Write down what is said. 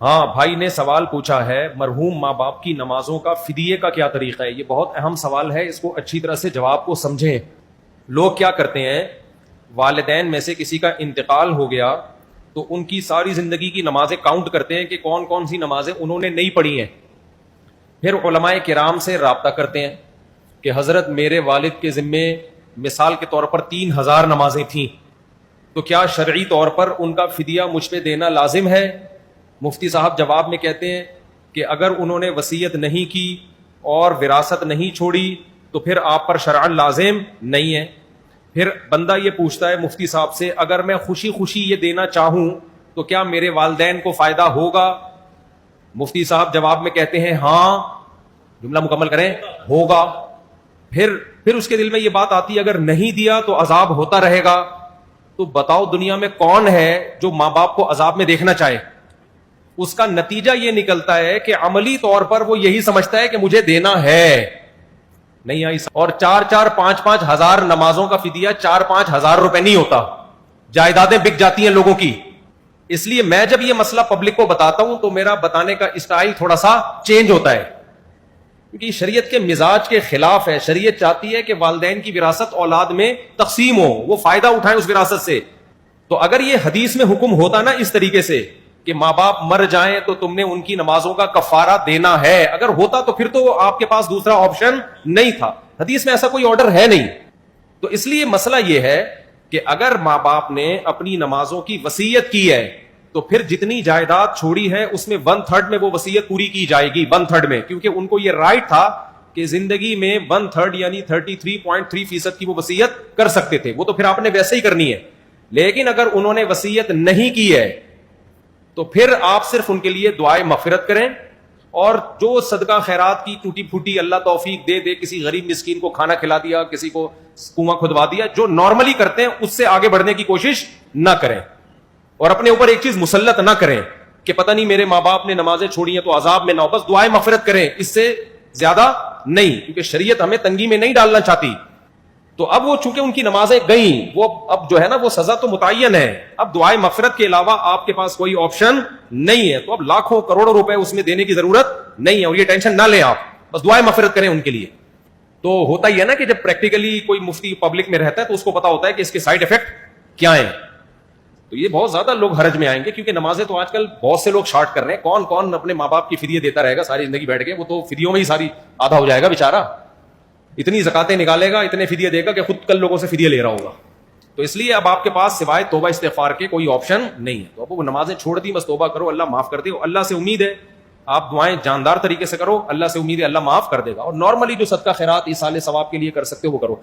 ہاں بھائی نے سوال پوچھا ہے مرحوم ماں باپ کی نمازوں کا فدیے کا کیا طریقہ ہے. یہ بہت اہم سوال ہے, اس کو اچھی طرح سے جواب کو سمجھیں. لوگ کیا کرتے ہیں, والدین میں سے کسی کا انتقال ہو گیا تو ان کی ساری زندگی کی نمازیں کاؤنٹ کرتے ہیں کہ کون کون سی نمازیں انہوں نے نہیں پڑھی ہیں. پھر علماء کرام سے رابطہ کرتے ہیں کہ حضرت میرے والد کے ذمے مثال کے طور پر 3000 نمازیں تھیں, تو کیا شرعی طور پر ان کا فدیہ مجھ پہ دینا لازم ہے؟ مفتی صاحب جواب میں کہتے ہیں کہ اگر انہوں نے وصیت نہیں کی اور وراثت نہیں چھوڑی تو پھر آپ پر شرعاً لازم نہیں ہے. پھر بندہ یہ پوچھتا ہے مفتی صاحب سے, اگر میں خوشی خوشی یہ دینا چاہوں تو کیا میرے والدین کو فائدہ ہوگا؟ مفتی صاحب جواب میں کہتے ہیں ہاں, جملہ مکمل کریں, ہوگا. پھر اس کے دل میں یہ بات آتی ہے اگر نہیں دیا تو عذاب ہوتا رہے گا. تو بتاؤ دنیا میں کون ہے جو ماں باپ کو عذاب میں دیکھنا چاہے؟ اس کا نتیجہ یہ نکلتا ہے کہ عملی طور پر وہ یہی سمجھتا ہے کہ مجھے دینا ہے. نہیں آئی. اور 4-5 ہزار نمازوں کا فدیہ 4-5 ہزار روپے نہیں ہوتا, جائیدادیں بک جاتی ہیں لوگوں کی. اس لیے میں جب یہ مسئلہ پبلک کو بتاتا ہوں تو میرا بتانے کا اسٹائل تھوڑا سا چینج ہوتا ہے, کیونکہ شریعت کے مزاج کے خلاف ہے. شریعت چاہتی ہے کہ والدین کی وراثت اولاد میں تقسیم ہو, وہ فائدہ اٹھائیں اس وراثت سے. تو اگر یہ حدیث میں حکم ہوتا نا اس طریقے سے کہ ماں باپ مر جائیں تو تم نے ان کی نمازوں کا کفارہ دینا ہے, اگر ہوتا تو پھر تو آپ کے پاس دوسرا آپشن نہیں تھا. حدیث میں ایسا کوئی آرڈر ہے نہیں. تو اس لیے مسئلہ یہ ہے کہ اگر ماں باپ نے اپنی نمازوں کی وصیت کی ہے تو پھر جتنی جائیداد چھوڑی ہے اس میں 1/3 میں وہ وصیت پوری کی جائے گی, 1/3 میں, کیونکہ ان کو یہ رائٹ تھا کہ زندگی میں 1/3 یعنی 33.3% کی وہ وصیت کر سکتے تھے. وہ تو پھر آپ نے ویسے ہی کرنی ہے. لیکن اگر انہوں نے وصیت نہیں کی ہے تو پھر آپ صرف ان کے لیے دعائے مغفرت کریں, اور جو صدقہ خیرات کی ٹوٹی پھوٹی اللہ توفیق دے دے, کسی غریب مسکین کو کھانا کھلا دیا, کسی کو کنواں کھدوا دیا, جو نارملی کرتے ہیں اس سے آگے بڑھنے کی کوشش نہ کریں. اور اپنے اوپر ایک چیز مسلط نہ کریں کہ پتہ نہیں میرے ماں باپ نے نمازیں چھوڑی ہیں تو عذاب میں نہ ہو, بس دعائیں مغفرت کریں, اس سے زیادہ نہیں, کیونکہ شریعت ہمیں تنگی میں نہیں ڈالنا چاہتی. تو اب وہ چونکہ ان کی نمازیں گئیں, وہ اب جو ہے نا وہ سزا تو متعین ہے, اب دعائیں مغفرت کے علاوہ آپ کے پاس کوئی آپشن نہیں ہے. تو اب لاکھوں کروڑوں روپے اس میں دینے کی ضرورت نہیں ہے, اور یہ ٹینشن نہ لیں آپ, بس دعائیں مغفرت کریں ان کے لیے. تو ہوتا ہی ہے نا کہ جب پریکٹیکلی کوئی مفتی پبلک میں رہتا ہے تو اس کو پتا ہوتا ہے کہ اس کے سائیڈ افیکٹ کیا ہیں. تو یہ بہت زیادہ لوگ حرج میں آئیں گے, کیونکہ نمازیں تو آج کل بہت سے لوگ شارٹ کر رہے ہیں. کون کون اپنے ماں باپ کی فدیے دیتا رہے گا ساری زندگی بیٹھ کے؟ وہ تو فدیوں میں ہی ساری آدھا ہو جائے گا بیچارہ. اتنی زکاتیں نکالے گا, اتنے فدیے دے گا کہ خود کل لوگوں سے فدیے لے رہا ہوگا. تو اس لیے اب آپ کے پاس سوائے توبہ استغفار کے کوئی آپشن نہیں ہے. تو اب وہ نمازیں چھوڑ دی, بس توبہ کرو, اللہ معاف کر دے. اللہ سے امید ہے آپ دعائیں جاندار طریقے سے کرو, اللہ سے امید ہے اللہ معاف کر دے گا. اور نارملی جو صدقہ خیرات ایصال ثواب کے لیے کر سکتے ہو وہ کرو.